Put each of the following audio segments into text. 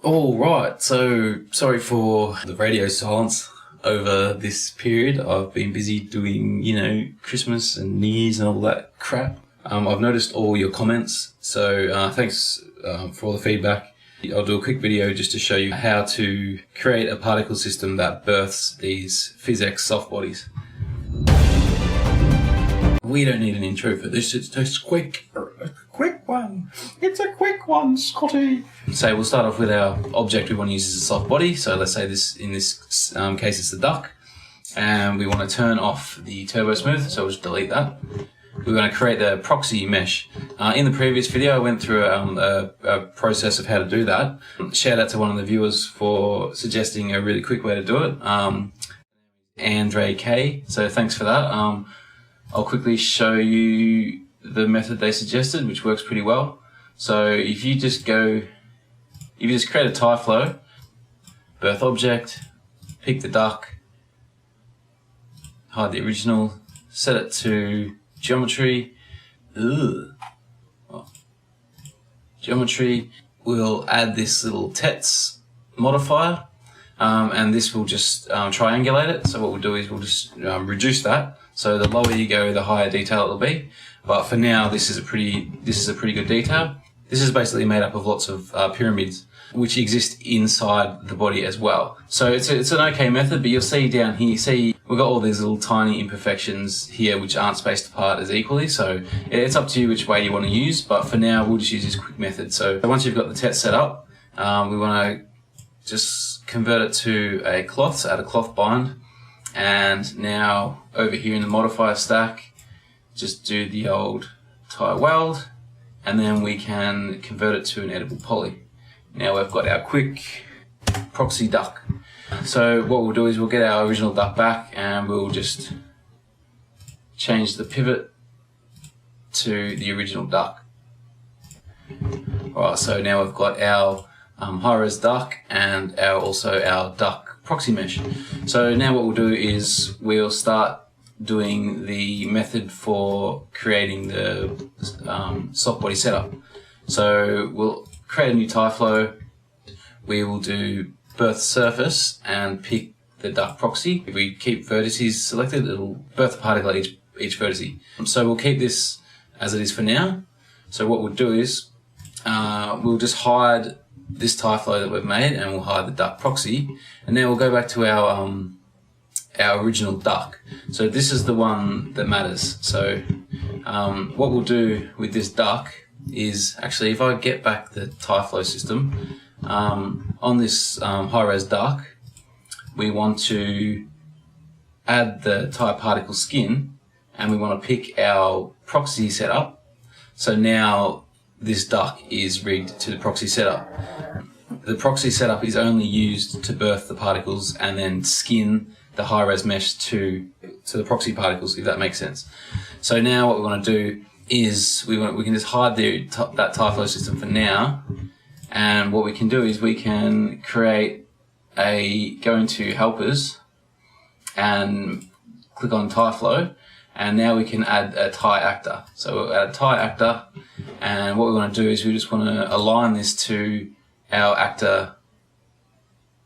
All right, so sorry for the radio silence over this period. I've been busy doing, Christmas and New Year's and all that crap. I've noticed all your comments, so thanks for all the feedback. I'll do a quick video just to show you how to create a particle system that births these PhysX soft bodies. We don't need an intro for this, it's just quick. A quick one. It's a quick one, Scotty. So we'll start off with our object we want to use as a soft body. So let's say in this case it's the duck. And we want to turn off the turbosmooth, so we'll just delete that. We're going to create the proxy mesh. In the previous video I went through a process of how to do that. Shout out to one of the viewers for suggesting a really quick way to do it. Andre K, so thanks for that. I'll quickly show you the method they suggested, which works pretty well. So if you just create a TyFlow, birth object, pick the duck, hide the original, set it to geometry. Geometry, we'll add this little tets modifier, and this will just triangulate it. So what we'll do is we'll just reduce that. So the lower you go, the higher detail it'll be. But for now, this is a pretty good detail. This is basically made up of lots of pyramids, which exist inside the body as well. So it's an okay method, but you'll see down here, we've got all these little tiny imperfections here which aren't spaced apart as equally. So it's up to you which way you want to use, but for now, we'll just use this quick method. So once you've got the tet set up, we want to just convert it to a cloth, so add a cloth bind. And now over here in the modifier stack, just do the old Ty weld, and then we can convert it to an editable poly. Now we've got our quick proxy duck. So what we'll do is we'll get our original duck back and we'll just change the pivot to the original duck. Alright, so now we've got our high-res duck and also our duck proxy mesh. So now what we'll do is we'll start doing the method for creating the soft body setup. So we'll create a new TyFlow. We will do birth surface and pick the duck proxy. If we keep vertices selected, it'll birth a particle at each vertex. So we'll keep this as it is for now. So what we'll do is we'll just hide this TyFlow that we've made, and we'll hide the duck proxy, and now we'll go back to our original duck. So this is the one that matters. So what we'll do with this duck is, actually, if I get back the TyFlow system, on this high-res duck, we want to add the Ty particle skin, and we want to pick our proxy setup. So now this duck is rigged to the proxy setup. The proxy setup is only used to birth the particles and then skin the high-res mesh to the proxy particles, if that makes sense. So now what we want to do is we can just hide that TyFlow system for now, and what we can do is we can go into helpers and click on TyFlow, and now we can add a TyActor. So we'll add a TyActor, and what we want to do is we just want to align this to our actor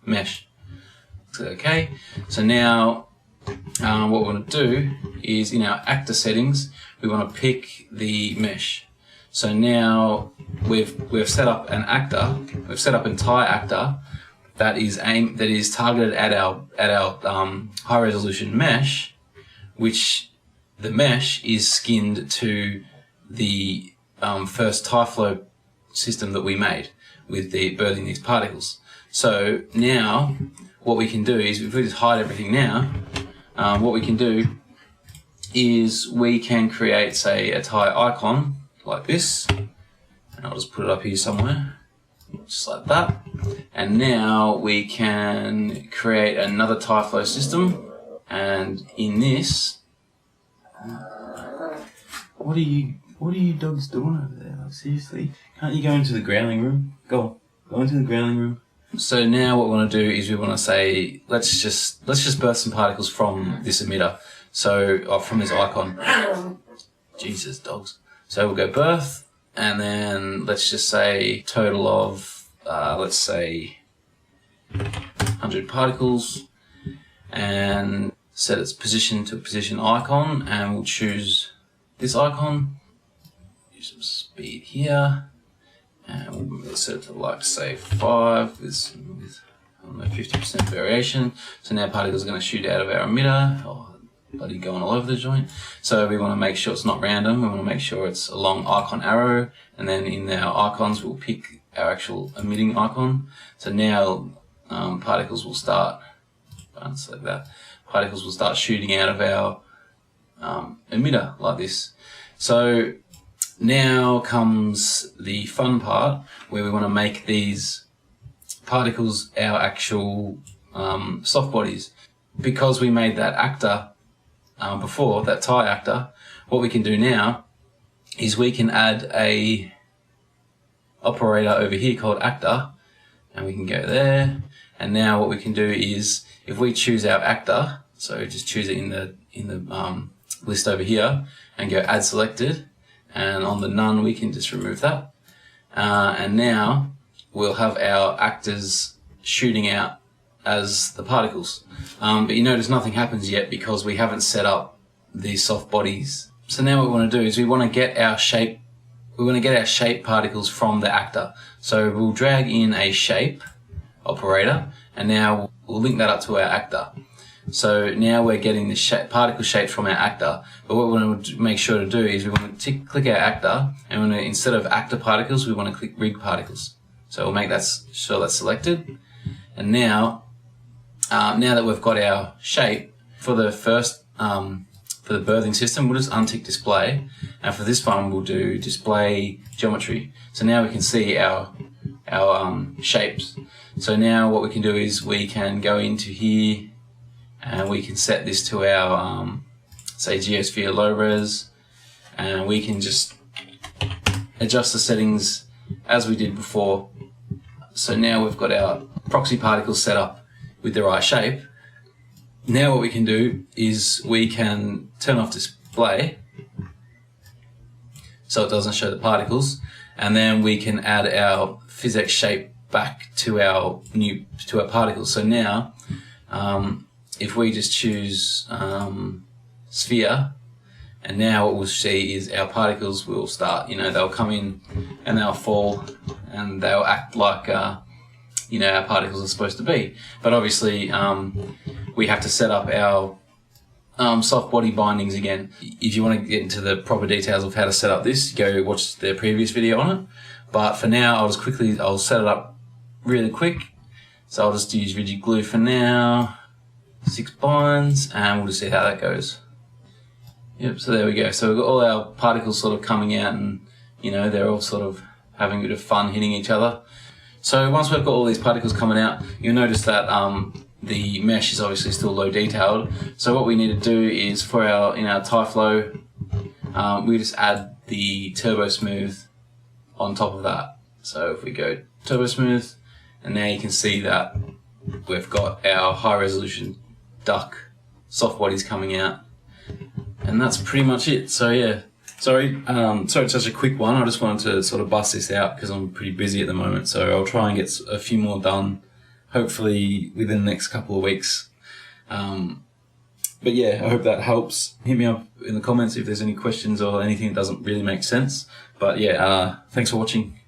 mesh. Okay, so now what we want to do is in our actor settings, we want to pick the mesh. So now we've set up an actor, we've set up an TyActor that is targeted at our high resolution mesh, which the mesh is skinned to the first TyFlow system that we made with the birthing these particles. So now what we can do is, if we just hide everything now, what we can do is we can create, say, a Ty icon like this, and I'll just put it up here somewhere, just like that. And now we can create another TyFlow system, and in this, what are you dogs doing over there? Like, seriously, can't you go into the growling room? Go into the growling room. So now what we want to do is we want to say, let's just birth some particles from this emitter. So from this icon. Jesus, dogs. So we'll go birth, and then let's just say total of let's say 100 particles, and set its position to a position icon, and we'll choose this icon, use some speed here, and we'll set it to like say 5 with I don't know, 50% variation. So now particles are going to shoot out of our emitter. Oh, bloody going all over the joint. So we want to make sure it's not random. We want to make sure it's a long icon arrow, and then in our icons we'll pick our actual emitting icon. So now particles will start, like that. Particles will start shooting out of our emitter like this. So now comes the fun part, where we want to make these particles our actual soft bodies. Because we made that actor before, that TyActor, what we can do now is we can add a operator over here called actor, and we can go there. And now what we can do is, if we choose our actor, so just choose it in the list over here, and go add selected, and on the none we can just remove that, and now we'll have our actors shooting out as the particles. But you notice nothing happens yet because we haven't set up these soft bodies. So now what we want to do is we want to get our shape. We want to get our shape particles from the actor. So we'll drag in a shape operator, and now we'll link that up to our actor. So now we're getting the particle shapes from our actor. But what we want to make sure to do is we want to click our actor, and instead of actor particles, we want to click rig particles. So we'll make that sure that's selected. And now that we've got our shape, for the first for the birthing system, we'll just untick display, and for this one we'll do display geometry. So now we can see our shapes. So now what we can do is we can go into here, and we can set this to our say geosphere low res, and we can just adjust the settings as we did before. So now we've got our proxy particles set up with the right shape. Now what we can do is we can turn off display so it doesn't show the particles, and then we can add our PhysX shape back to our particles. So now if we just choose sphere, and now what we'll see is our particles will start, they'll come in and they'll fall and they'll act like our particles are supposed to be. But obviously we have to set up our soft body bindings again. If you want to get into the proper details of how to set up this, go watch the previous video on it. But for now, I'll set it up really quick. So I'll just use rigid glue for now, 6 binds, and we'll just see how that goes. Yep, so there we go. So we've got all our particles sort of coming out, and they're all sort of having a bit of fun hitting each other. So once we've got all these particles coming out, you'll notice that the mesh is obviously still low detailed. So what we need to do is, for our TyFlow, we just add the turbosmooth on top of that. So if we go turbosmooth, and now you can see that we've got our high resolution duck soft bodies coming out. And that's pretty much it. So yeah, sorry it's such a quick one. I just wanted to sort of bust this out because I'm pretty busy at the moment. So I'll try and get a few more done, hopefully within the next couple of weeks. But yeah, I hope that helps. Hit me up in the comments if there's any questions or anything that doesn't really make sense. But yeah, thanks for watching.